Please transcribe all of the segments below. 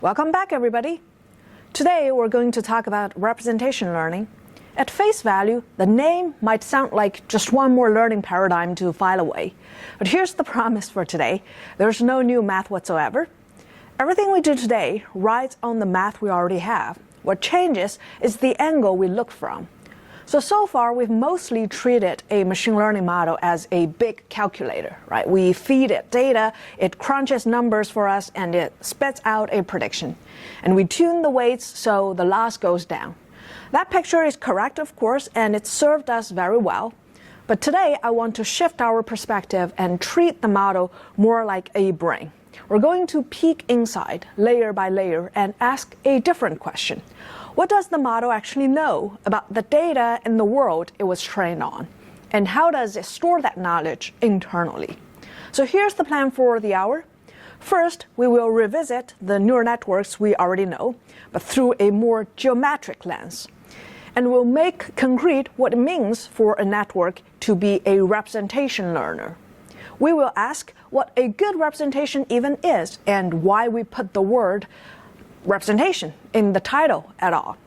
Welcome back, everybody. Today we're going to talk about representation learning. At face value, the name might sound like just one more learning paradigm to file away. But here's the promise for today. There's no new math whatsoever. Everything we do today rides on the math we already have. What changes is the angle we look from. So far, we've mostly treated a machine learning model as a big calculator, right? We feed it data, it crunches numbers for us, and it spits out a prediction. And we tune the weights so the loss goes down. That picture is correct, of course, and it served us very well. But today, I want to shift our perspective and treat the model more like a brain. We're going to peek inside, layer by layer, and ask a different question. What does the model actually know about the data in the world it was trained on? And how does it store that knowledge internally? So here's the plan for the hour. First, we will revisit the neural networks we already know, but through a more geometric lens. And we'll make concrete what it means for a network to be a representation learner. We will ask what a good representation even is and why we put the word representation in the title at all.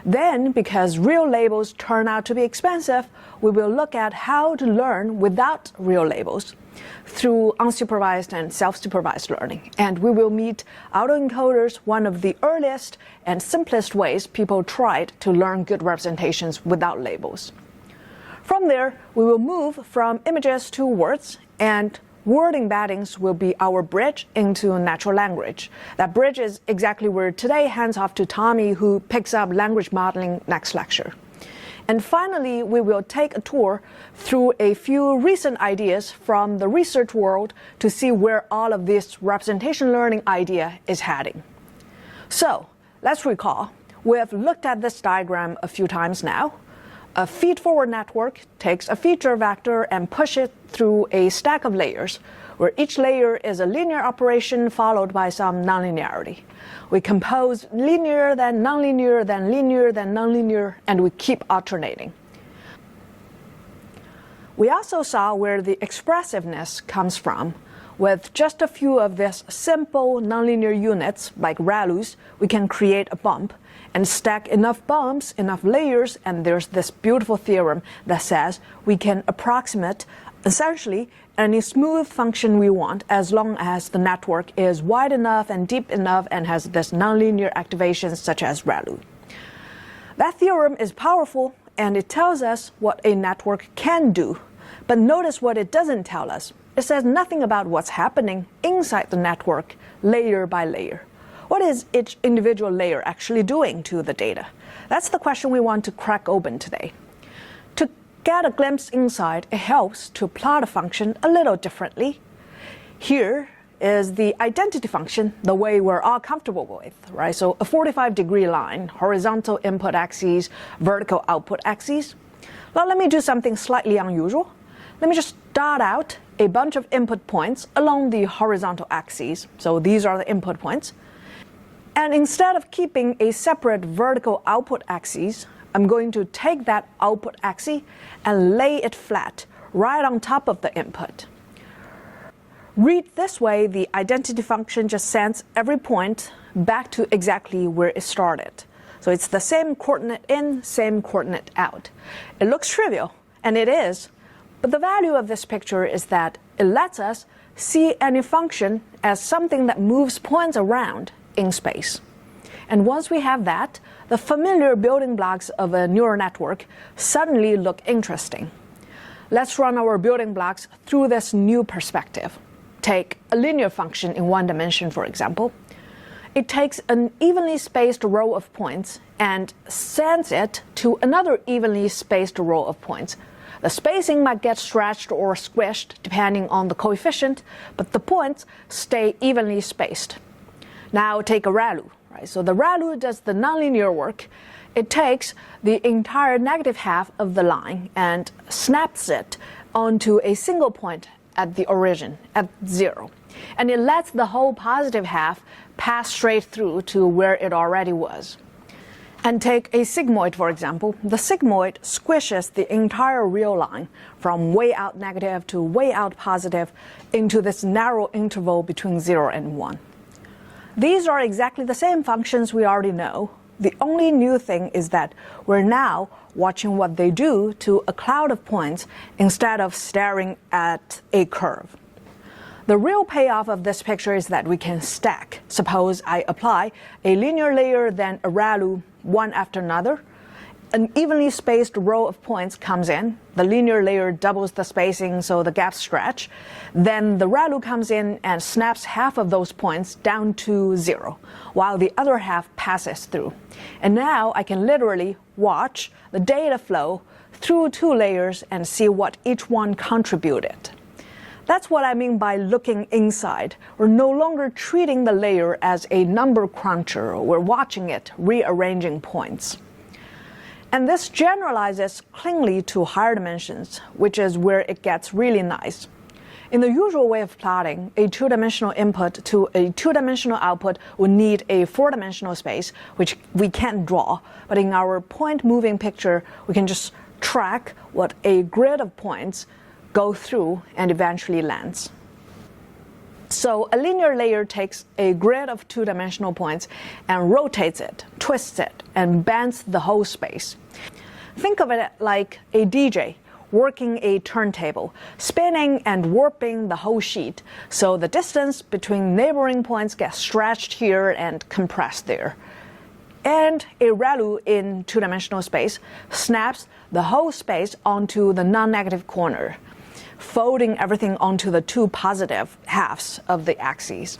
Then, because real labels turn out to be expensive, we will look at how to learn without real labels through unsupervised and self-supervised learning. And we will meet autoencoders, one of the earliest and simplest ways people tried to learn good representations without labels. From there, we will move from images to words, and word embeddings will be our bridge into natural language. That bridge is exactly where today hands off to Tommy, who picks up language modeling next lecture. And finally, we will take a tour through a few recent ideas from the research world to see where all of this representation learning idea is heading. So, let's recall. We have looked at this diagram a few times now. A feed-forward network takes a feature vector and pushes it through a stack of layers, where each layer is a linear operation followed by some nonlinearity. We compose linear, then nonlinear, then linear, then nonlinear, and we keep alternating. We also saw where the expressiveness comes from. With just a few of these simple nonlinear units, like ReLUs, we can create a bump and stack enough bumps, enough layers, and there's this beautiful theorem that says we can approximate essentially any smooth function we want as long as the network is wide enough and deep enough and has this nonlinear activations such as ReLU. That theorem is powerful and it tells us what a network can do. But notice what it doesn't tell us. It says nothing about what's happening inside the network, layer by layer. What is each individual layer actually doing to the data? That's the question we want to crack open today. To get a glimpse inside, it helps to plot a function a little differently. Here is the identity function, the way we're all comfortable with, right? So a 45-degree line, horizontal input axis, vertical output axis. Well, let me do something slightly unusual. Let me just dot out a bunch of input points along the horizontal axes. So these are the input points. And instead of keeping a separate vertical output axis, I'm going to take that output axis and lay it flat right on top of the input. Read this way, the identity function just sends every point back to exactly where it started. So it's the same coordinate in, same coordinate out. It looks trivial, and it is. But the value of this picture is that it lets us see any function as something that moves points around in space. And once we have that, the familiar building blocks of a neural network suddenly look interesting. Let's run our building blocks through this new perspective. Take a linear function in one dimension, for example. It takes an evenly spaced row of points and sends it to another evenly spaced row of points. The spacing might get stretched or squished depending on the coefficient, but the points stay evenly spaced. Now take a ReLU, right? So the ReLU does the nonlinear work. It takes the entire negative half of the line and snaps it onto a single point at the origin, at 0. And it lets the whole positive half pass straight through to where it already was. And take a sigmoid, for example. The sigmoid squishes the entire real line from way out negative to way out positive into this narrow interval between 0 and 1. These are exactly the same functions we already know. The only new thing is that we're now watching what they do to a cloud of points instead of staring at a curve. The real payoff of this picture is that we can stack. Suppose I apply a linear layer, then a ReLU, one after another. An evenly spaced row of points comes in. The linear layer doubles the spacing so the gaps stretch. Then the ReLU comes in and snaps half of those points down to 0, while the other half passes through. And now I can literally watch the data flow through 2 layers and see what each one contributed. That's what I mean by looking inside. We're no longer treating the layer as a number cruncher. We're watching it rearranging points. And this generalizes cleanly to higher dimensions, which is where it gets really nice. In the usual way of plotting, a 2-dimensional input to a 2-dimensional output would need a 4-dimensional space, which we can't draw. But in our point-moving picture, we can just track what a grid of points go through and eventually lands. So a linear layer takes a grid of 2-dimensional points and rotates it, twists it, and bends the whole space. Think of it like a DJ working a turntable, spinning and warping the whole sheet, so the distance between neighboring points gets stretched here and compressed there. And a ReLU in 2-dimensional space snaps the whole space onto the non-negative corner, folding everything onto the 2 positive halves of the axes.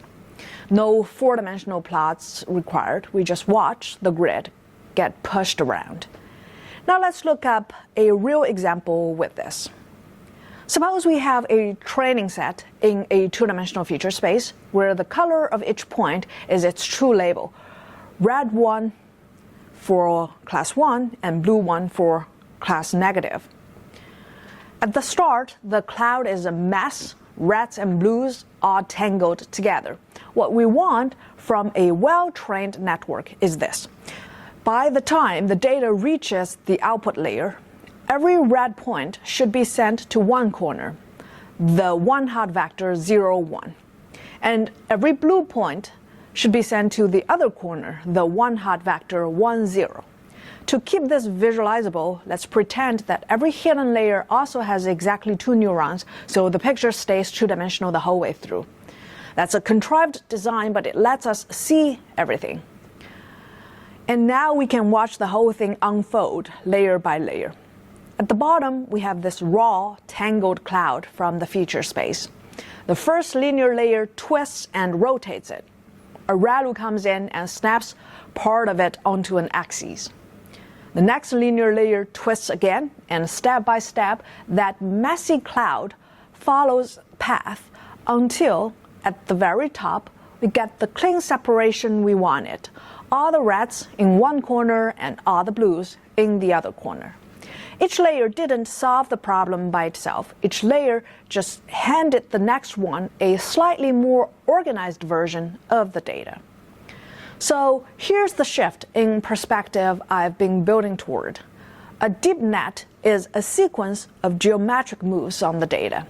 No 4-dimensional plots required. We just watch the grid get pushed around. Now let's look up a real example with this. Suppose we have a training set in a 2-dimensional feature space where the color of each point is its true label. Red 1 for class 1 and blue 1 for class negative. At the start, the cloud is a mess. Reds and blues are tangled together. What we want from a well-trained network is this. By the time the data reaches the output layer, every red point should be sent to one corner, the 1 hot vector 0, 1. And every blue point should be sent to the other corner, the 1 hot vector 1, 0. To keep this visualizable, let's pretend that every hidden layer also has exactly 2 neurons, so the picture stays 2-dimensional the whole way through. That's a contrived design, but it lets us see everything. And now we can watch the whole thing unfold layer by layer. At the bottom, we have this raw, tangled cloud from the feature space. The first linear layer twists and rotates it. A ReLU comes in and snaps part of it onto an axis. The next linear layer twists again, and step by step, that messy cloud follows path until, at the very top, we get the clean separation we wanted. All the reds in one corner and all the blues in the other corner. Each layer didn't solve the problem by itself. Each layer just handed the next one a slightly more organized version of the data. So here's the shift in perspective I've been building toward. A deep net is a sequence of geometric moves on the data.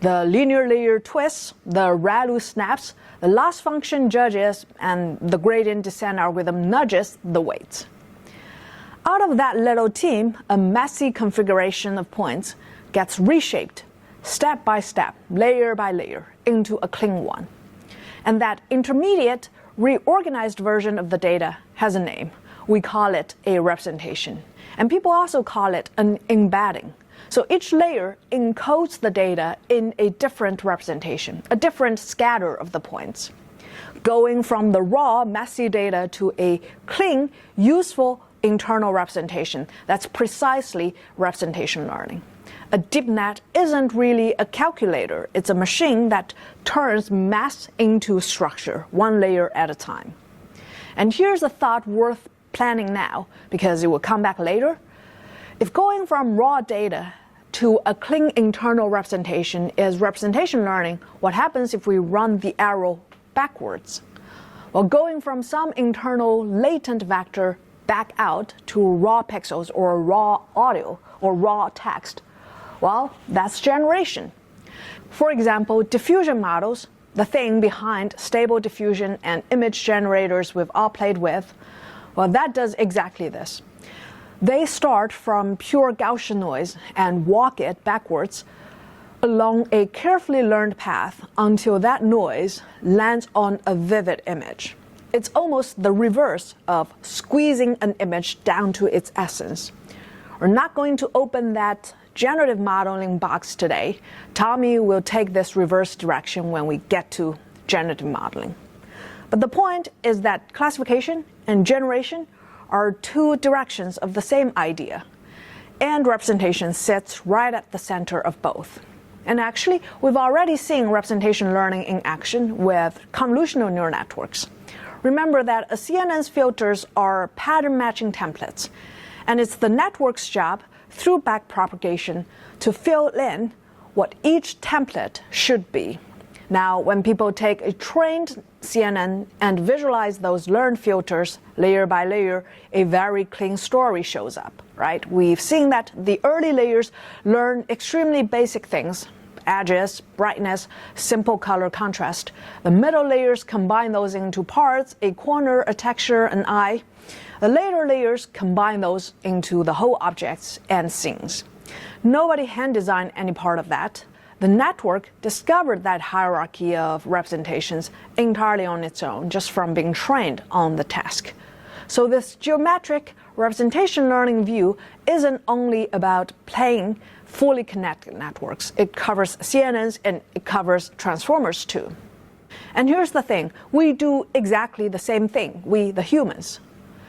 The linear layer twists, the ReLU snaps, the loss function judges, and the gradient descent algorithm nudges the weights. Out of that little team, a messy configuration of points gets reshaped, step by step, layer by layer, into a clean one. And that intermediate, reorganized version of the data has a name. We call it a representation. And people also call it an embedding. So each layer encodes the data in a different representation, a different scatter of the points, going from the raw, messy data to a clean, useful internal representation. That's precisely representation learning. A deep net isn't really a calculator. It's a machine that turns mass into structure, one layer at a time. And here's a thought worth planning now, because it will come back later. If going from raw data to a clean internal representation is representation learning, what happens if we run the arrow backwards? Well, going from some internal latent vector back out to raw pixels or raw audio or raw text, well, that's generation. For example, diffusion models, the thing behind stable diffusion and image generators we've all played with, well, that does exactly this. They start from pure Gaussian noise and walk it backwards along a carefully learned path until that noise lands on a vivid image. It's almost the reverse of squeezing an image down to its essence. We're not going to open that generative modeling box today. Tommy will take this reverse direction when we get to generative modeling. But the point is that classification and generation are two directions of the same idea, and representation sits right at the center of both. And actually, we've already seen representation learning in action with convolutional neural networks. Remember that a CNN's filters are pattern matching templates, and it's the network's job through backpropagation to fill in what each template should be. Now, when people take a trained CNN and visualize those learned filters layer by layer, a very clean story shows up, right? We've seen that the early layers learn extremely basic things: edges, brightness, simple color contrast. The middle layers combine those into parts: a corner, a texture, an eye. The later layers combine those into the whole objects and scenes. Nobody hand designed any part of that. The network discovered that hierarchy of representations entirely on its own, just from being trained on the task. So this geometric representation learning view isn't only about playing fully connected networks. It covers CNNs and it covers transformers too. And here's the thing, we do exactly the same thing, we the humans.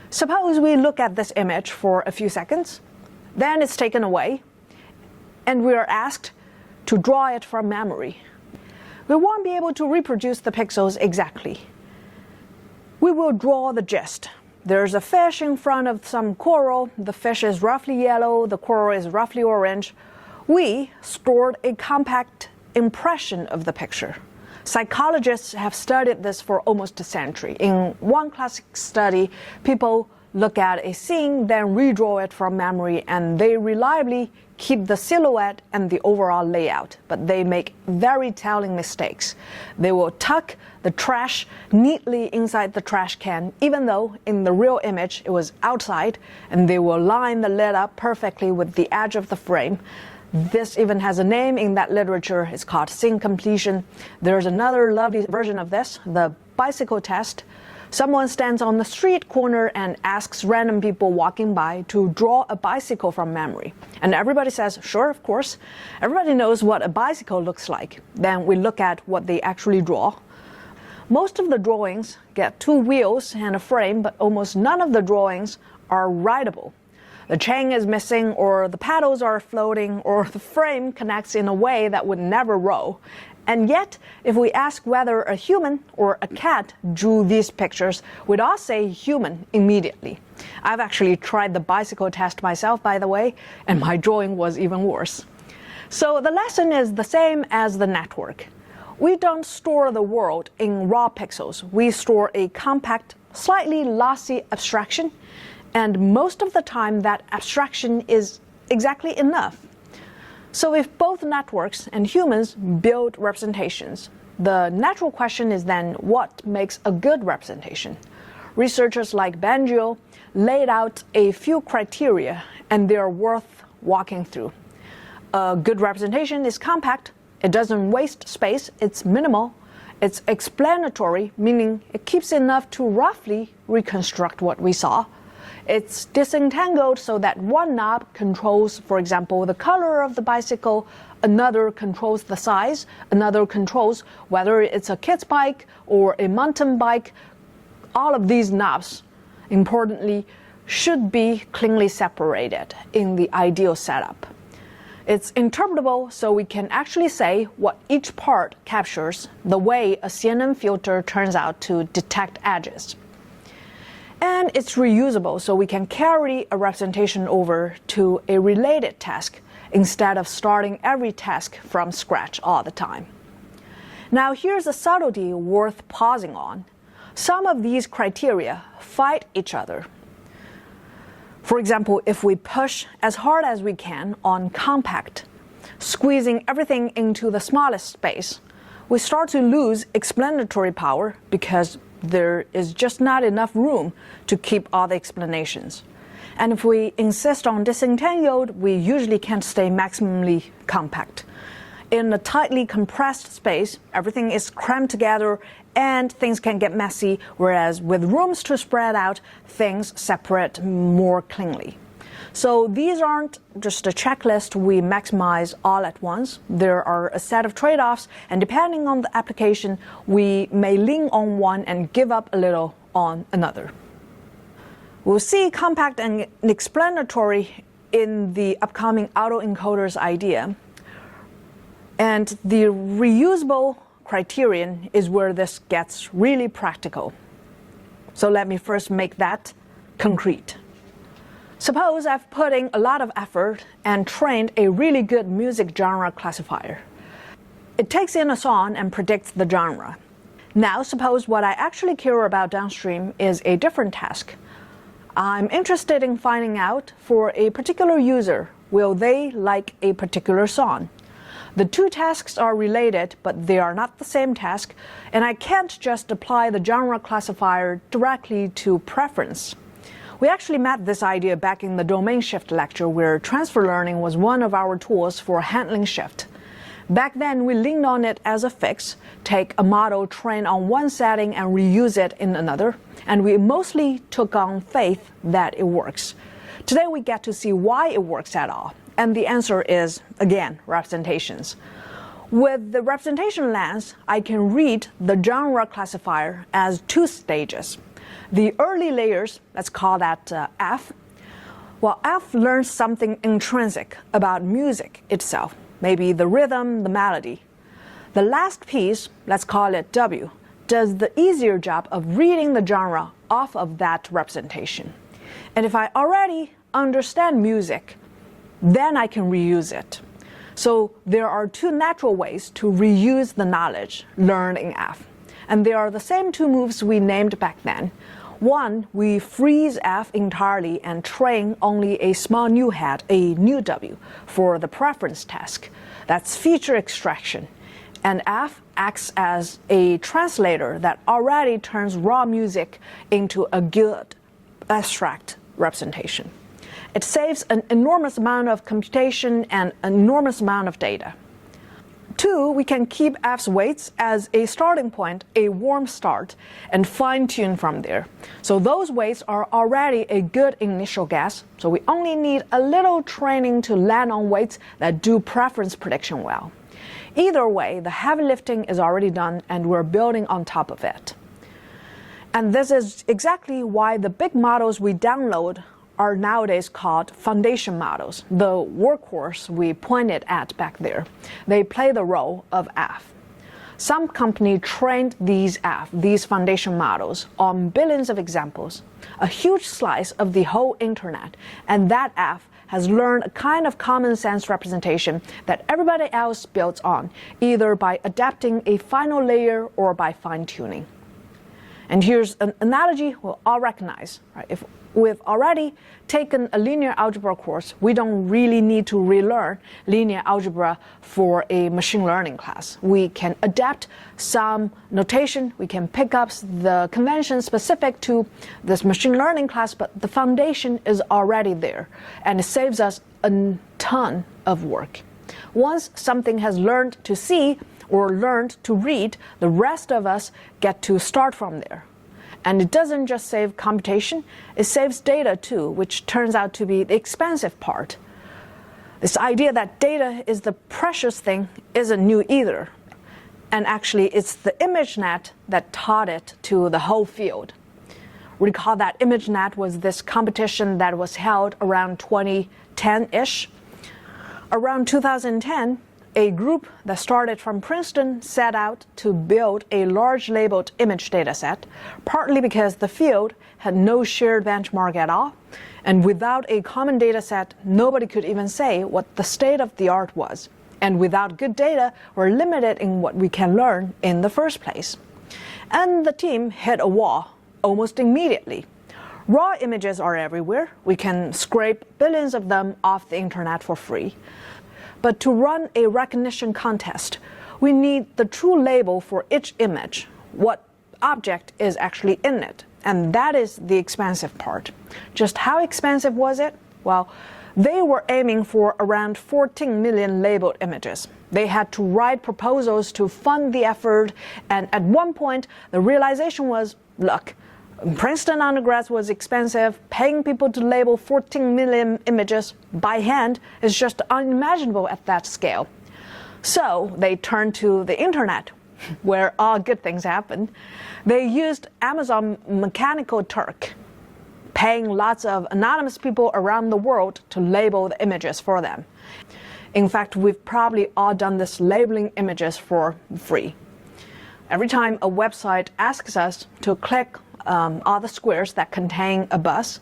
Suppose we look at this image for a few seconds, then it's taken away, and we are asked to draw it from memory. We won't be able to reproduce the pixels exactly. We will draw the gist. There's a fish in front of some coral. The fish is roughly yellow, the coral is roughly orange. We stored a compact impression of the picture. Psychologists have studied this for almost a century. In one classic study, people look at a scene, then redraw it from memory, and they reliably keep the silhouette and the overall layout, but they make very telling mistakes. They will tuck the trash neatly inside the trash can, even though in the real image it was outside, and they will line the lid up perfectly with the edge of the frame. This even has a name in that literature. It's called scene completion. There's another lovely version of this, the bicycle test. Someone stands on the street corner and asks random people walking by to draw a bicycle from memory. And everybody says, sure, of course. Everybody knows what a bicycle looks like. Then we look at what they actually draw. Most of the drawings get two wheels and a frame, but almost none of the drawings are rideable. The chain is missing, or the paddles are floating, or the frame connects in a way that would never roll. And yet, if we ask whether a human or a cat drew these pictures, we'd all say human immediately. I've actually tried the bicycle test myself, by the way, and my drawing was even worse. So the lesson is the same as the network. We don't store the world in raw pixels. We store a compact, slightly lossy abstraction, and most of the time that abstraction is exactly enough. So if both networks and humans build representations, the natural question is then, what makes a good representation? Researchers like Bengio laid out a few criteria, and they are worth walking through. A good representation is compact, it doesn't waste space, it's minimal, it's explanatory, meaning it keeps enough to roughly reconstruct what we saw. It's disentangled so that one knob controls, for example, the color of the bicycle, another controls the size, another controls whether it's a kid's bike or a mountain bike. All of these knobs, importantly, should be cleanly separated in the ideal setup. It's interpretable, so we can actually say what each part captures, the way a CNN filter turns out to detect edges. And it's reusable, so we can carry a representation over to a related task instead of starting every task from scratch all the time. Now here's a subtlety worth pausing on. Some of these criteria fight each other. For example, if we push as hard as we can on compact, squeezing everything into the smallest space, we start to lose explanatory power because there is just not enough room to keep all the explanations. And if we insist on disentangled, we usually can't stay maximally compact. In a tightly compressed space, everything is crammed together and things can get messy, whereas with rooms to spread out, things separate more cleanly. So these aren't just a checklist we maximize all at once. There are a set of trade-offs, and depending on the application, we may lean on one and give up a little on another. We'll see compact and explanatory in the upcoming autoencoders idea. And the reusable criterion is where this gets really practical. So let me first make that concrete. Suppose I've put in a lot of effort and trained a really good music genre classifier. It takes in a song and predicts the genre. Now suppose what I actually care about downstream is a different task. I'm interested in finding out for a particular user, will they like a particular song? The two tasks are related, but they are not the same task, and I can't just apply the genre classifier directly to preference. We actually met this idea back in the domain shift lecture, where transfer learning was one of our tools for handling shift. Back then, we leaned on it as a fix, take a model trained on one setting and reuse it in another, and we mostly took on faith that it works. Today, we get to see why it works at all. And the answer is, again, representations. With the representation lens, I can read the genre classifier as two stages. The early layers, let's call that F. Well, F learns something intrinsic about music itself, maybe the rhythm, the melody. The last piece, let's call it W, does the easier job of reading the genre off of that representation. And if I already understand music, then I can reuse it. So there are two natural ways to reuse the knowledge learned in F. And they are the same two moves we named back then. One, we freeze F entirely and train only a small new head, a new W, for the preference task. That's feature extraction. And F acts as a translator that already turns raw music into a good abstract representation. It saves an enormous amount of computation and an enormous amount of data. Two, we can keep F's weights as a starting point, a warm start, and fine-tune from there. So those weights are already a good initial guess, so we only need a little training to land on weights that do preference prediction well. Either way, the heavy lifting is already done, and we're building on top of it. And this is exactly why the big models we download are nowadays called foundation models, the workhorse we pointed at back there. They play the role of F. Some company trained these foundation models, on billions of examples, a huge slice of the whole internet, and that F has learned a kind of common sense representation that everybody else builds on, either by adapting a final layer or by fine-tuning. And here's an analogy we'll all recognize. Right? If we've already taken a linear algebra course, we don't really need to relearn linear algebra for a machine learning class. We can adapt some notation, we can pick up the convention specific to this machine learning class, but the foundation is already there, and it saves us a ton of work. Once something has learned to see or learned to read, the rest of us get to start from there. And it doesn't just save computation, it saves data too, which turns out to be the expensive part. This idea that data is the precious thing isn't new either. And actually, it's the ImageNet that taught it to the whole field. Recall that ImageNet was this competition that was held around 2010-ish. Around 2010, a group that started from Princeton set out to build a large labeled image dataset, partly because the field had no shared benchmark at all, and without a common dataset, nobody could even say what the state of the art was. And without good data, we're limited in what we can learn in the first place. And the team hit a wall almost immediately. Raw images are everywhere. We can scrape billions of them off the internet for free. But to run a recognition contest, we need the true label for each image, what object is actually in it. And that is the expensive part. Just how expensive was it? Well, they were aiming for around 14 million labeled images. They had to write proposals to fund the effort, and at one point the realization was, look, Princeton undergrads was expensive. Paying people to label 14 million images by hand is just unimaginable at that scale. So they turned to the internet, where all good things happen. They used Amazon Mechanical Turk, paying lots of anonymous people around the world to label the images for them. In fact, we've probably all done this labeling images for free. Every time a website asks us to click all the squares that contain a bus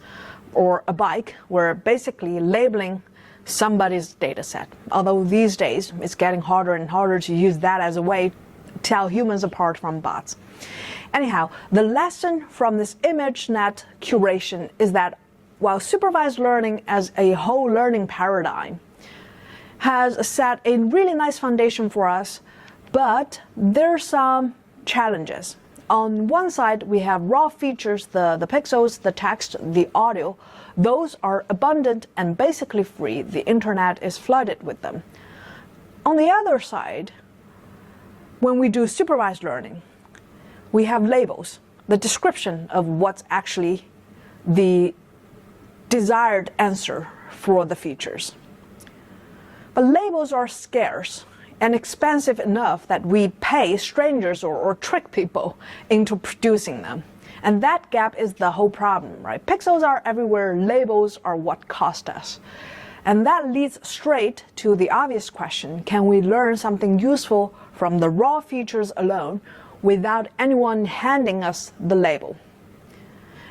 or a bike, we're basically labeling somebody's data set. Although these days it's getting harder and harder to use that as a way to tell humans apart from bots. Anyhow, the lesson from this ImageNet curation is that while supervised learning as a whole learning paradigm has set a really nice foundation for us, but there are some challenges. On one side, we have raw features, the pixels, the text, the audio. Those are abundant and basically free. The internet is flooded with them. On the other side, when we do supervised learning, we have labels, the description of what's actually the desired answer for the features. But labels are scarce and expensive enough that we pay strangers or trick people into producing them. And that gap is the whole problem, right? Pixels are everywhere, labels are what cost us. And that leads straight to the obvious question, can we learn something useful from the raw features alone without anyone handing us the label?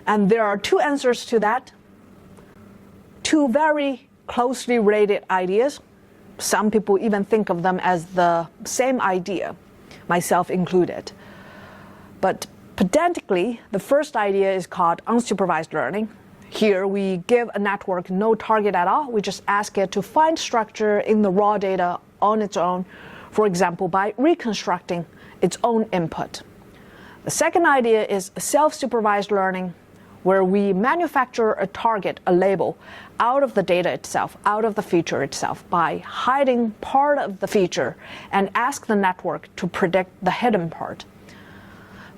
And there are two answers to that. Two very closely related ideas. Some people even think of them as the same idea, myself included. But pedantically, the first idea is called unsupervised learning. Here we give a network no target at all. We just ask it to find structure in the raw data on its own, for example, by reconstructing its own input. The second idea is self-supervised learning, where we manufacture a target, a label, out of the data itself, out of the feature itself, by hiding part of the feature and ask the network to predict the hidden part.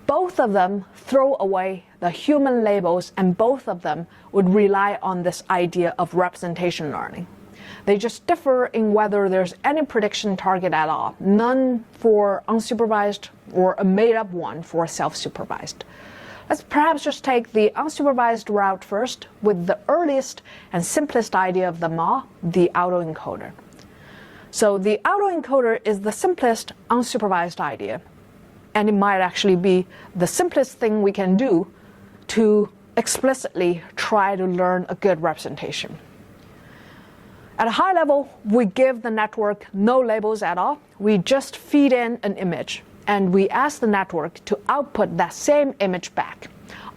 Both of them throw away the human labels, and both of them would rely on this idea of representation learning. They just differ in whether there's any prediction target at all, none for unsupervised or a made-up one for self-supervised. Let's perhaps just take the unsupervised route first with the earliest and simplest idea of them all, the autoencoder. So the autoencoder is the simplest unsupervised idea, and it might actually be the simplest thing we can do to explicitly try to learn a good representation. At a high level, we give the network no labels at all. We just feed in an image, and we ask the network to output that same image back.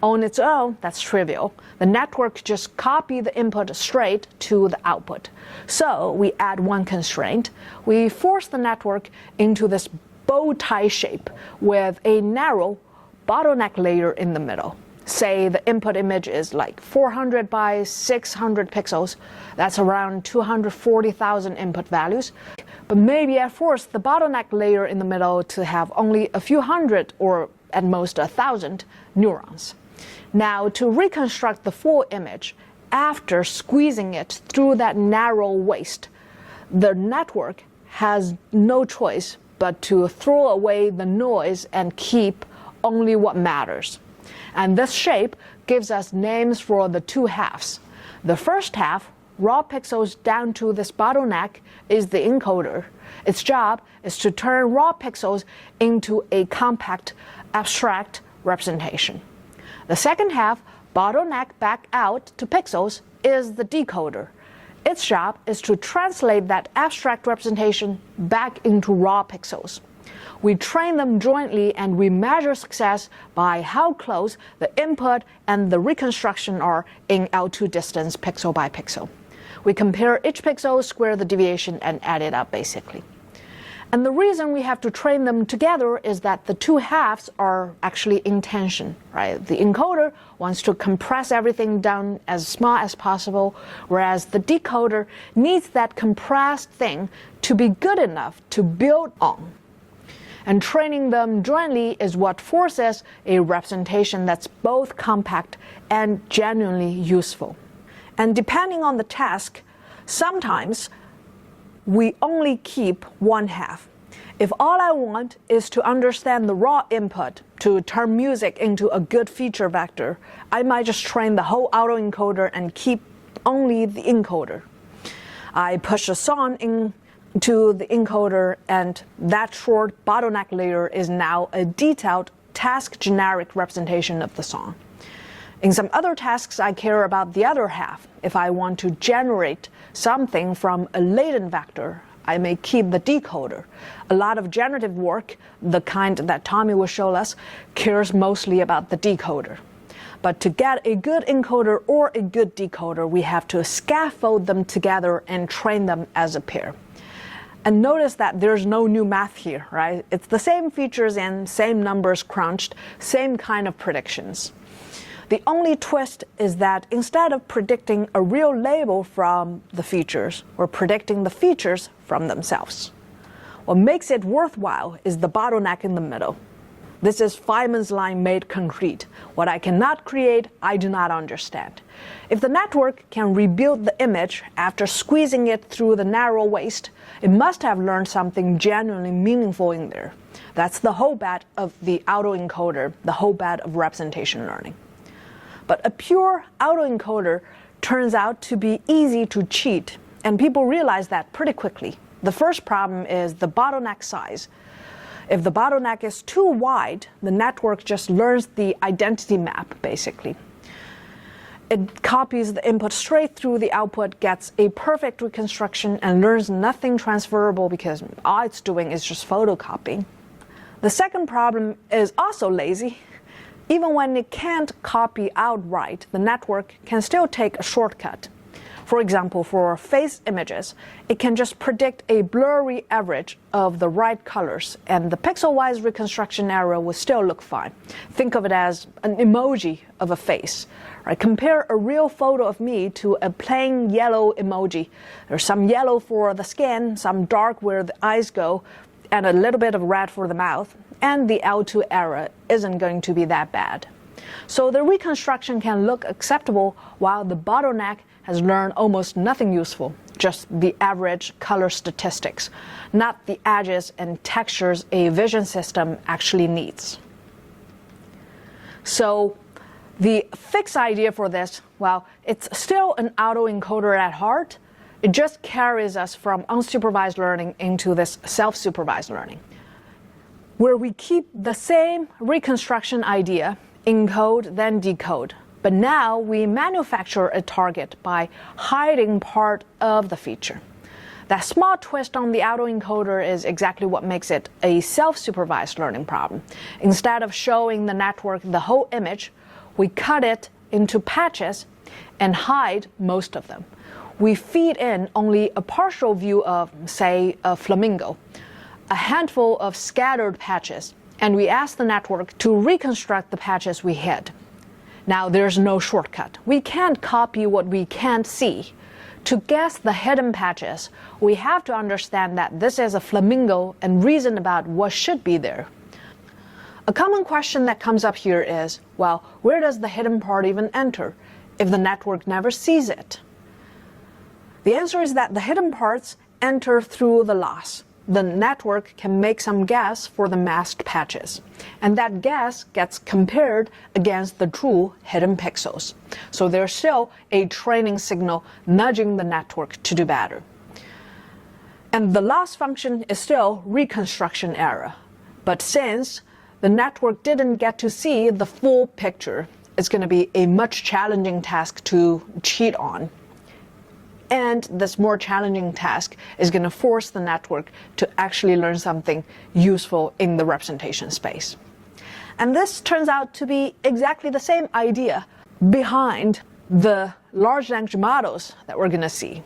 On its own, that's trivial. The network just copies the input straight to the output. So we add one constraint. We force the network into this bow tie shape with a narrow bottleneck layer in the middle. Say the input image is like 400 by 600 pixels. That's around 240,000 input values. But maybe I force the bottleneck layer in the middle to have only a few hundred or at most 1,000 neurons. Now, to reconstruct the full image, after squeezing it through that narrow waist, the network has no choice but to throw away the noise and keep only what matters. And this shape gives us names for the two halves. The first half, raw pixels down to this bottleneck, is the encoder. Its job is to turn raw pixels into a compact, abstract representation. The second half, bottleneck back out to pixels, is the decoder. Its job is to translate that abstract representation back into raw pixels. We train them jointly, and we measure success by how close the input and the reconstruction are in L2 distance pixel by pixel. We compare each pixel, square the deviation, and add it up basically. And the reason we have to train them together is that the two halves are actually in tension, right? The encoder wants to compress everything down as small as possible, whereas the decoder needs that compressed thing to be good enough to build on. And training them jointly is what forces a representation that's both compact and genuinely useful. And depending on the task, sometimes we only keep one half. If all I want is to understand the raw input to turn music into a good feature vector, I might just train the whole autoencoder and keep only the encoder. I push a song into the encoder, and that short bottleneck layer is now a detailed task generic representation of the song. In some other tasks, I care about the other half. If I want to generate something from a latent vector, I may keep the decoder. A lot of generative work, the kind that Tommy will show us, cares mostly about the decoder. But to get a good encoder or a good decoder, we have to scaffold them together and train them as a pair. And notice that there's no new math here, right? It's the same features and same numbers crunched, same kind of predictions. The only twist is that instead of predicting a real label from the features, we're predicting the features from themselves. What makes it worthwhile is the bottleneck in the middle. This is Feynman's line made concrete. What I cannot create, I do not understand. If the network can rebuild the image after squeezing it through the narrow waist, it must have learned something genuinely meaningful in there. That's the whole bet of the autoencoder, the whole bet of representation learning. But a pure autoencoder turns out to be easy to cheat, and people realize that pretty quickly. The first problem is the bottleneck size. If the bottleneck is too wide, the network just learns the identity map, basically. It copies the input straight through the output, gets a perfect reconstruction, and learns nothing transferable because all it's doing is just photocopying. The second problem is also lazy. Even when it can't copy outright, the network can still take a shortcut. For example, for face images, it can just predict a blurry average of the right colors, and the pixel-wise reconstruction error will still look fine. Think of it as an emoji of a face. Right? Compare a real photo of me to a plain yellow emoji. There's some yellow for the skin, some dark where the eyes go, and a little bit of red for the mouth, and the L2 error isn't going to be that bad. So the reconstruction can look acceptable while the bottleneck has learned almost nothing useful, just the average color statistics, not the edges and textures a vision system actually needs. So the fixed idea for this, well, it's still an autoencoder at heart. It just carries us from unsupervised learning into this self-supervised learning, where we keep the same reconstruction idea, encode, then decode. But now we manufacture a target by hiding part of the feature. That small twist on the autoencoder is exactly what makes it a self-supervised learning problem. Instead of showing the network the whole image, we cut it into patches and hide most of them. We feed in only a partial view of, say, a flamingo, a handful of scattered patches, and we ask the network to reconstruct the patches we hid. Now, there's no shortcut. We can't copy what we can't see. To guess the hidden patches, we have to understand that this is a flamingo and reason about what should be there. A common question that comes up here is, well, where does the hidden part even enter if the network never sees it? The answer is that the hidden parts enter through the loss. The network can make some guess for the masked patches, and that guess gets compared against the true hidden pixels. So there's still a training signal nudging the network to do better. And the loss function is still reconstruction error. But since the network didn't get to see the full picture, it's going to be a much challenging task to cheat on. And this more challenging task is going to force the network to actually learn something useful in the representation space. And this turns out to be exactly the same idea behind the large language models that we're going to see.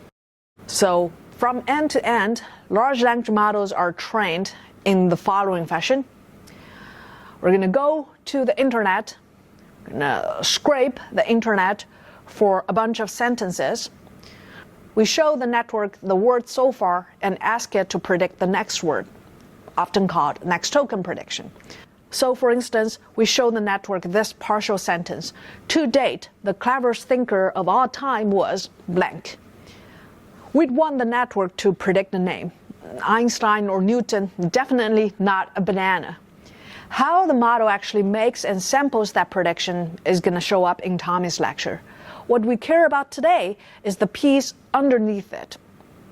So From end to end, large language models are trained in the following fashion. We're going to go to the internet, we're going to scrape the internet for a bunch of sentences. We show the network the word so far and ask it to predict the next word, often called next token prediction. So for instance, we show the network this partial sentence. To date, the cleverest thinker of all time was blank. We'd want the network to predict the name. Einstein or Newton, definitely not a banana. How the model actually makes and samples that prediction is going to show up in Tommy's lecture. What we care about today is the piece underneath it,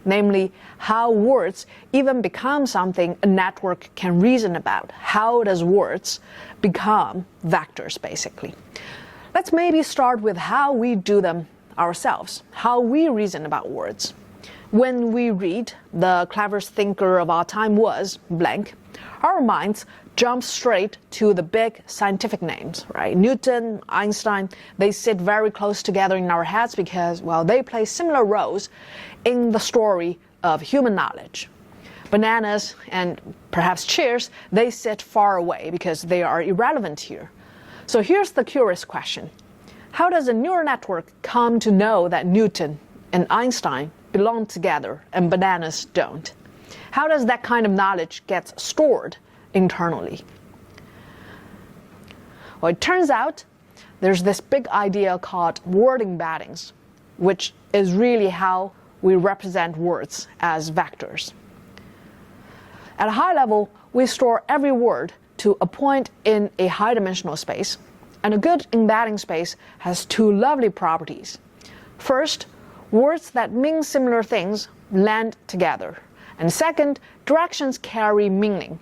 namely how words even become something a network can reason about. How does words become vectors, basically? Let's maybe start with how we do them ourselves, how we reason about words. When we read the cleverest thinker of all time was blank, our minds jump straight to the big scientific names, right? Newton, Einstein, they sit very close together in our heads because, well, they play similar roles in the story of human knowledge. Bananas and perhaps chairs, they sit far away because they are irrelevant here. So here's the curious question. How does a neural network come to know that Newton and Einstein belong together and bananas don't? How does that kind of knowledge get stored internally? Well, it turns out there's this big idea called word embeddings, which is really how we represent words as vectors. At a high level, we store every word to a point in a high-dimensional space, and a good embedding space has two lovely properties. First, words that mean similar things land together. And second, directions carry meaning.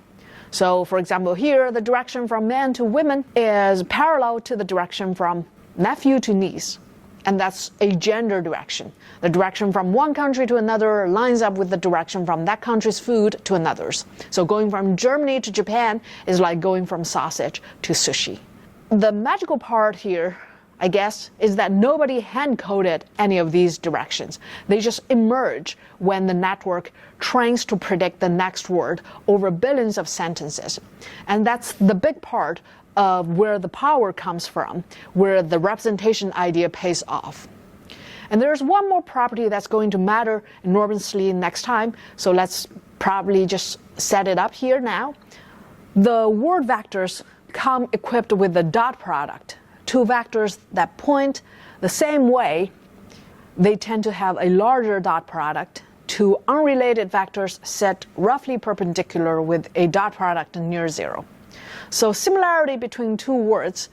So, for example, here, the direction from men to women is parallel to the direction from nephew to niece. And that's a gender direction. The direction from one country to another lines up with the direction from that country's food to another's. So going from Germany to Japan is like going from sausage to sushi. The magical part here, I guess, is that nobody hand-coded any of these directions. They just emerge when the network trains to predict the next word over billions of sentences. And that's the big part of where the power comes from, where the representation idea pays off. And there's one more property that's going to matter enormously next time, so let's probably just set it up here now. The word vectors come equipped with the dot product. Two vectors that point the same way, they tend to have a larger dot product. Two unrelated vectors sit roughly perpendicular with a dot product near zero. So similarity between two words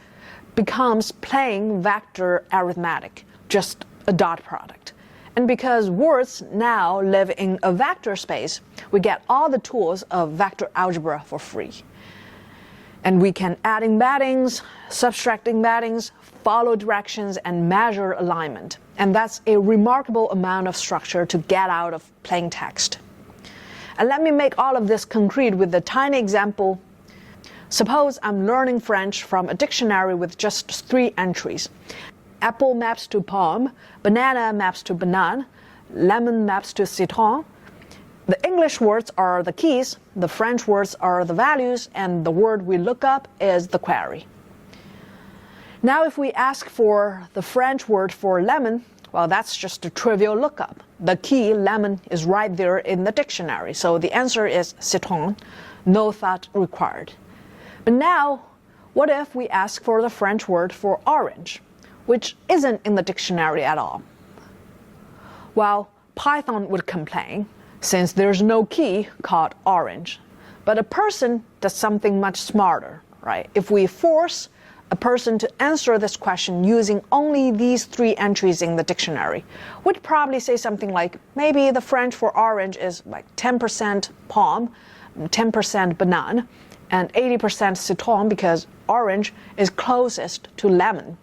becomes plain vector arithmetic, just a dot product. And because words now live in a vector space, we get all the tools of vector algebra for free. And we can add embeddings, subtract embeddings, follow directions, and measure alignment. And that's a remarkable amount of structure to get out of plain text. And let me make all of this concrete with a tiny example. Suppose I'm learning French from a dictionary with just 3 entries. Apple maps to pomme, banana maps to banane, lemon maps to citron. The English words are the keys, the French words are the values, and the word we look up is the query. Now if we ask for the French word for lemon, well, that's just a trivial lookup. The key, lemon, is right there in the dictionary, so the answer is citron, no thought required. But now, what if we ask for the French word for orange, which isn't in the dictionary at all? Well, Python would complain, since there's no key called orange. But a person does something much smarter, right? If we force a person to answer this question using only these 3 entries in the dictionary, we'd probably say something like, maybe the French for orange is like 10% pomme, 10% banana, and 80% citron because orange is closest to lemon.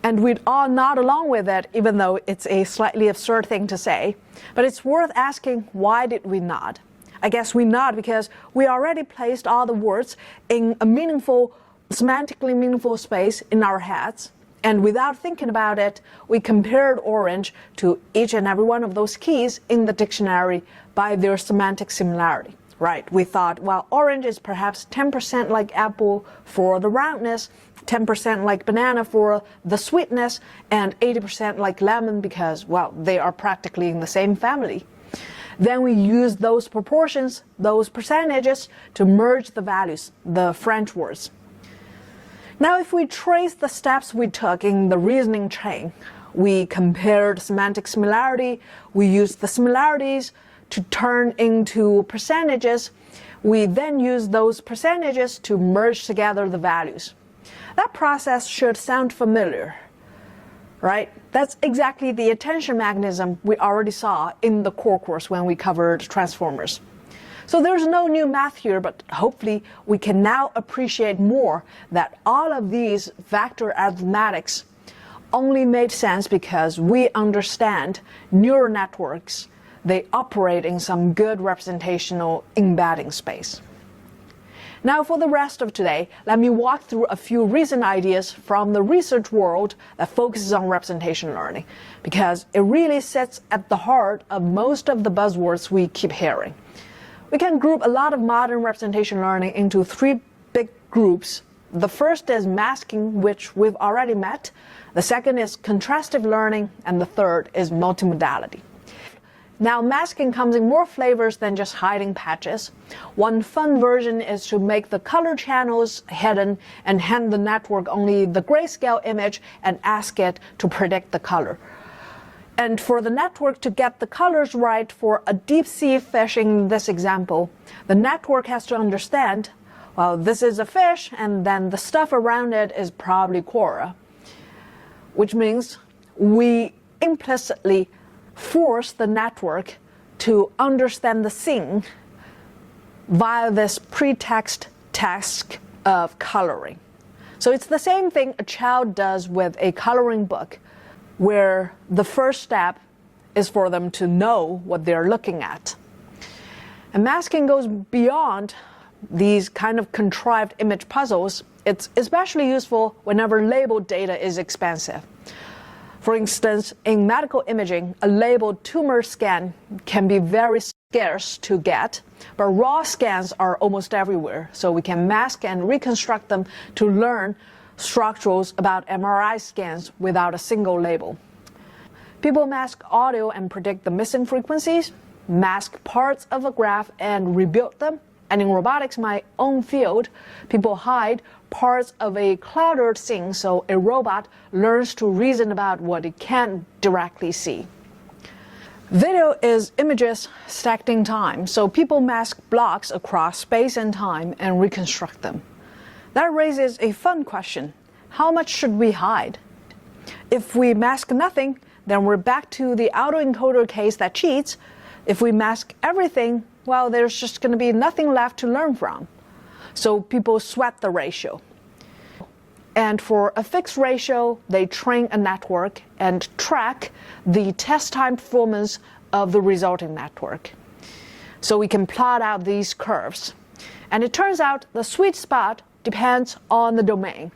And we'd all nod along with it, even though it's a slightly absurd thing to say. But it's worth asking, why did we nod? I guess we nod because we already placed all the words in a meaningful, semantically meaningful space in our heads. And without thinking about it, we compared orange to each and every one of those keys in the dictionary by their semantic similarity. Right, we thought, well, orange is perhaps 10% like apple for the roundness, 10% like banana for the sweetness, and 80% like lemon because, well, they are practically in the same family. Then we use those proportions, those percentages, to merge the values, the French words. Now, if we trace the steps we took in the reasoning chain, we compared semantic similarity, we used the similarities to turn into percentages. We then use those percentages to merge together the values. That process should sound familiar, right? That's exactly the attention mechanism we already saw in the core course when we covered transformers. So there's no new math here, but hopefully we can now appreciate more that all of these vector arithmetics only made sense because we understand neural networks. They operate in some good representational embedding space. Now for the rest of today, let me walk through a few recent ideas from the research world that focuses on representation learning, because it really sits at the heart of most of the buzzwords we keep hearing. We can group a lot of modern representation learning into three big groups. The first is masking, which we've already met. The second is contrastive learning, and the third is multimodality. Now, masking comes in more flavors than just hiding patches. One fun version is to make the color channels hidden and hand the network only the grayscale image and ask it to predict the color. And for the network to get the colors right for a deep sea fish in this example, the network has to understand, well, this is a fish, and then the stuff around it is probably coral, which means we implicitly force the network to understand the scene via this pretext task of coloring. So it's the same thing a child does with a coloring book, where the first step is for them to know what they're looking at. And masking goes beyond these kind of contrived image puzzles. It's especially useful whenever labeled data is expensive. For instance, in medical imaging, a labeled tumor scan can be very scarce to get, but raw scans are almost everywhere, so we can mask and reconstruct them to learn structurals about MRI scans without a single label. People mask audio and predict the missing frequencies, mask parts of a graph and rebuild them, and in robotics, my own field, people hide parts of a cluttered scene so a robot learns to reason about what it can't directly see. Video is images stacked in time, so people mask blocks across space and time and reconstruct them. That raises a fun question. How much should we hide? If we mask nothing, then we're back to the autoencoder case that cheats. If we mask everything, well, there's just going to be nothing left to learn from. So people sweat the ratio. And for a fixed ratio, they train a network and track the test time performance of the resulting network. So we can plot out these curves. And it turns out the sweet spot depends on the domain.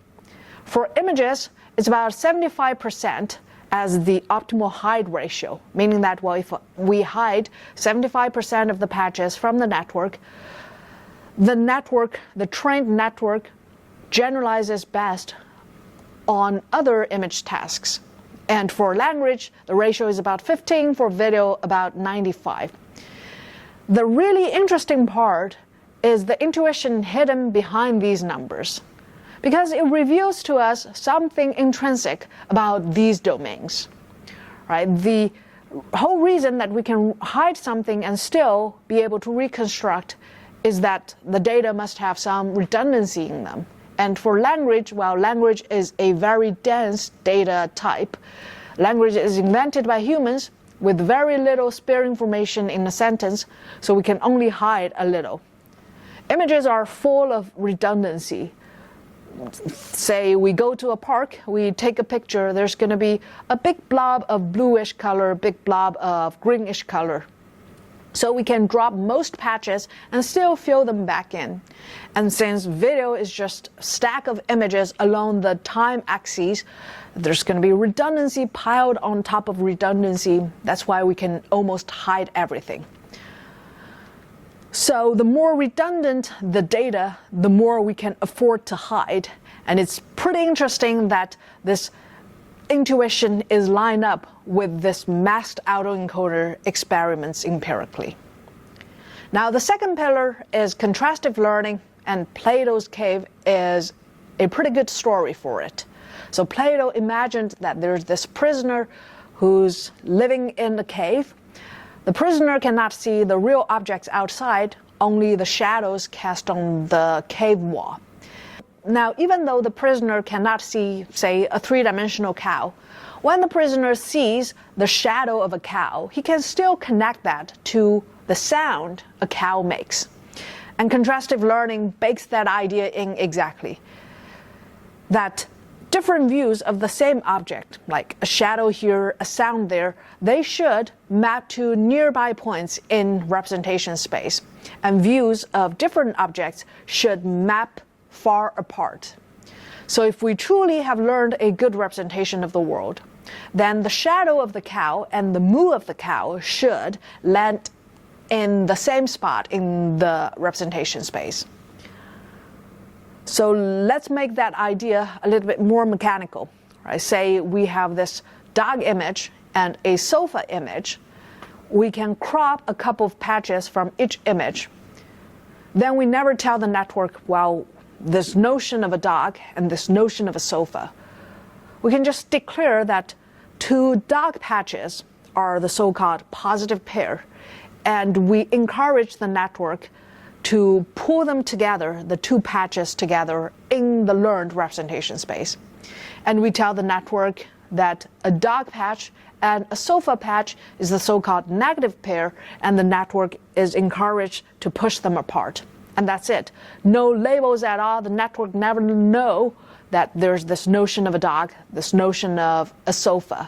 For images, it's about 75% as the optimal hide ratio, meaning that, well, if we hide 75% of the patches from the network, the trained network generalizes best on other image tasks. And for language, the ratio is about 15, for video about 95. The really interesting part is the intuition hidden behind these numbers, because it reveals to us something intrinsic about these domains, right? The whole reason that we can hide something and still be able to reconstruct is that the data must have some redundancy in them. And for language, well, language is a very dense data type. Language is invented by humans with very little spare information in a sentence, so we can only hide a little. Images are full of redundancy. Say we go to a park, we take a picture, there's going to be a big blob of bluish color, a big blob of greenish color. So we can drop most patches and still fill them back in. And since video is just a stack of images along the time axis, there's going to be redundancy piled on top of redundancy. That's why we can almost hide everything. So the more redundant the data, the more we can afford to hide. And it's pretty interesting that this intuition is lined up with this masked autoencoder experiments empirically. Now, the second pillar is contrastive learning, and Plato's cave is a pretty good story for it. So Plato imagined that there's this prisoner who's living in the cave. The prisoner cannot see the real objects outside, only the shadows cast on the cave wall. Now, even though the prisoner cannot see, say, a three-dimensional cow, when the prisoner sees the shadow of a cow, he can still connect that to the sound a cow makes. And contrastive learning bakes that idea in exactly. That different views of the same object, like a shadow here, a sound there, they should map to nearby points in representation space. And views of different objects should map far apart. So if we truly have learned a good representation of the world, then the shadow of the cow and the moo of the cow should land in the same spot in the representation space. So let's make that idea a little bit more mechanical. Right? Say we have this dog image and a sofa image. We can crop a couple of patches from each image. Then we never tell the network, well, this notion of a dog and this notion of a sofa. We can just declare that two dog patches are the so-called positive pair, and we encourage the network to pull them together, the two patches together, in the learned representation space. And we tell the network that a dog patch and a sofa patch is the so-called negative pair, and the network is encouraged to push them apart. And that's it. No labels at all. The network never know that there's this notion of a dog, this notion of a sofa.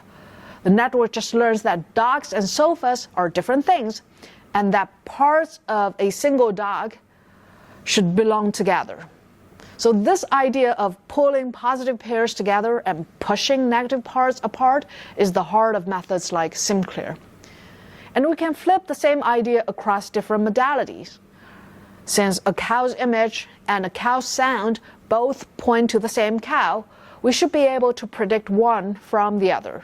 The network just learns that dogs and sofas are different things, and that parts of a single dog should belong together. So this idea of pulling positive pairs together and pushing negative parts apart is the heart of methods like SimClear. And we can flip the same idea across different modalities. Since a cow's image and a cow's sound both point to the same cow, we should be able to predict one from the other.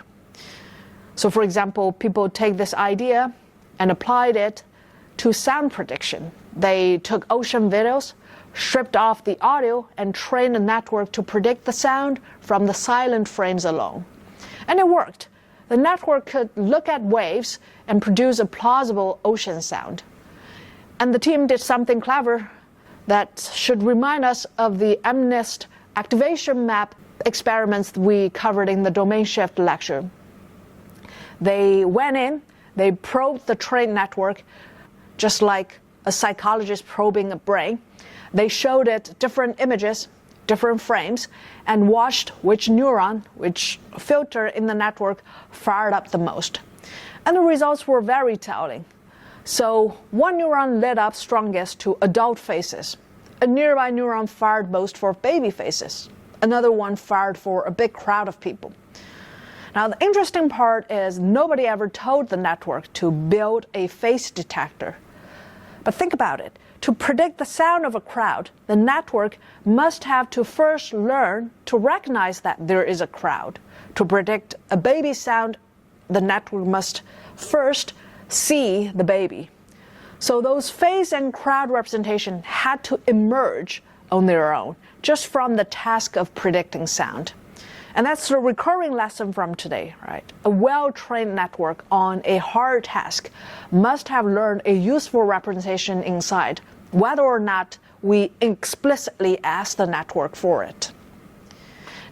So for example, people take this idea and applied it to sound prediction. They took ocean videos, stripped off the audio, and trained a network to predict the sound from the silent frames alone. And it worked. The network could look at waves and produce a plausible ocean sound. And the team did something clever that should remind us of the MNIST activation map experiments we covered in the domain shift lecture. They went in, they probed the trained network, just like a psychologist probing a brain. They showed it different images, different frames, and watched which neuron, which filter in the network fired up the most. And the results were very telling. So one neuron lit up strongest to adult faces. A nearby neuron fired most for baby faces. Another one fired for a big crowd of people. Now the interesting part is nobody ever told the network to build a face detector. But think about it. To predict the sound of a crowd, the network must have to first learn to recognize that there is a crowd. To predict a baby sound, the network must first see the baby. So those face and crowd representation had to emerge on their own, just from the task of predicting sound. And that's the recurring lesson from today, right? A well-trained network on a hard task must have learned a useful representation inside, whether or not we explicitly ask the network for it.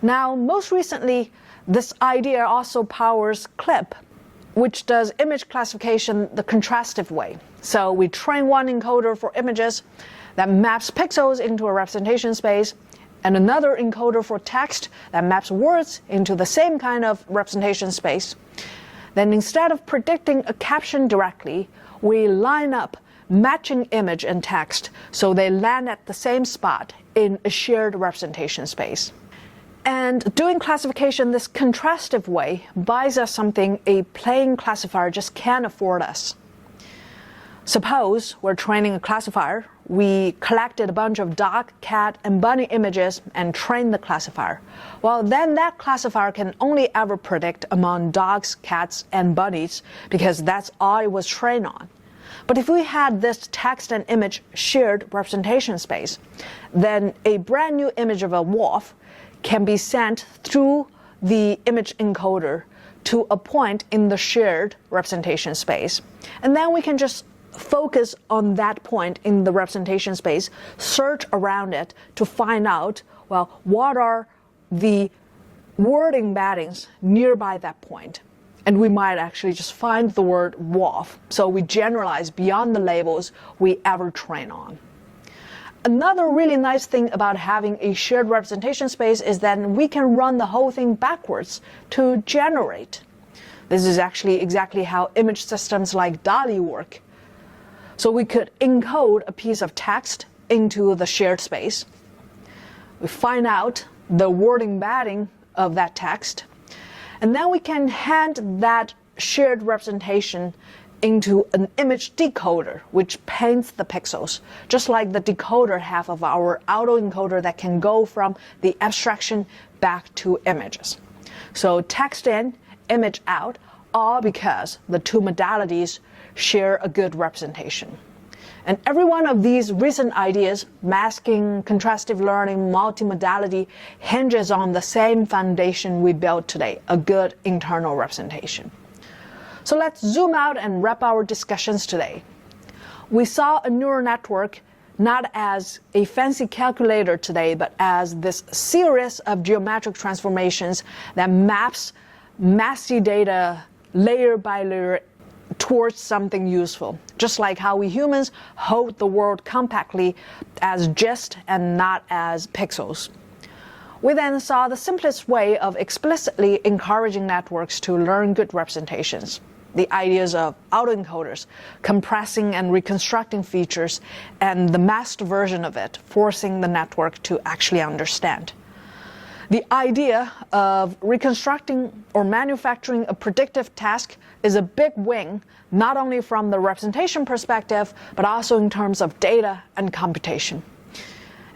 Now, most recently, this idea also powers CLIP, which does image classification the contrastive way. So we train one encoder for images that maps pixels into a representation space, and another encoder for text that maps words into the same kind of representation space. Then instead of predicting a caption directly, we line up matching image and text so they land at the same spot in a shared representation space. And doing classification this contrastive way buys us something a plain classifier just can't afford us. Suppose we're training a classifier. We collected a bunch of dog, cat, and bunny images and trained the classifier. Well, then that classifier can only ever predict among dogs, cats, and bunnies because that's all it was trained on. But if we had this text and image shared representation space, then a brand new image of a wolf can be sent through the image encoder to a point in the shared representation space. And then we can just focus on that point in the representation space, search around it to find out, well, what are the word embeddings nearby that point. And we might actually just find the word wolf. So we generalize beyond the labels we ever train on. Another really nice thing about having a shared representation space is that we can run the whole thing backwards to generate. This is actually exactly how image systems like DALL-E work. So we could encode a piece of text into the shared space. We find out the word embedding of that text. And then we can hand that shared representation into an image decoder, which paints the pixels, just like the decoder half of our autoencoder that can go from the abstraction back to images. So text in, image out, all because the two modalities share a good representation. And every one of these recent ideas, masking, contrastive learning, multimodality, hinges on the same foundation we built today, a good internal representation. So let's zoom out and wrap our discussions today. We saw a neural network not as a fancy calculator today, but as this series of geometric transformations that maps messy data layer by layer towards something useful, just like how we humans hold the world compactly as gist and not as pixels. We then saw the simplest way of explicitly encouraging networks to learn good representations, the ideas of autoencoders, compressing and reconstructing features, and the masked version of it, forcing the network to actually understand. The idea of reconstructing or manufacturing a predictive task is a big win, not only from the representation perspective, but also in terms of data and computation.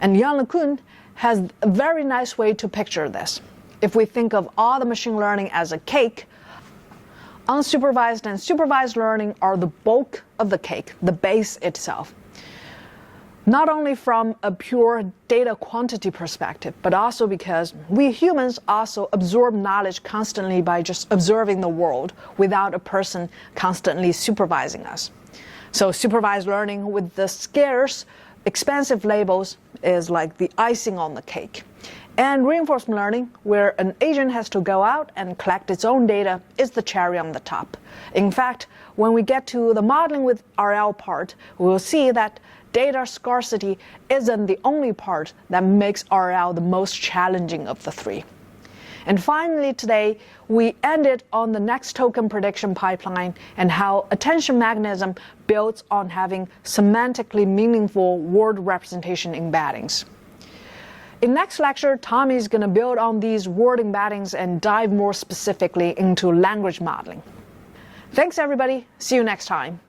And Jan LeCun has a very nice way to picture this. If we think of all the machine learning as a cake, unsupervised and supervised learning are the bulk of the cake, the base itself. Not only from a pure data quantity perspective, but also because we humans also absorb knowledge constantly by just observing the world without a person constantly supervising us. So supervised learning with the scarce, expensive labels is like the icing on the cake. And reinforcement learning, where an agent has to go out and collect its own data, is the cherry on the top. In fact, when we get to the modeling with RL part, we will see that data scarcity isn't the only part that makes RL the most challenging of the three. And finally today, we ended on the next token prediction pipeline and how attention mechanism builds on having semantically meaningful word representation embeddings. In next lecture, Tommy is going to build on these word embeddings and dive more specifically into language modeling. Thanks everybody, see you next time.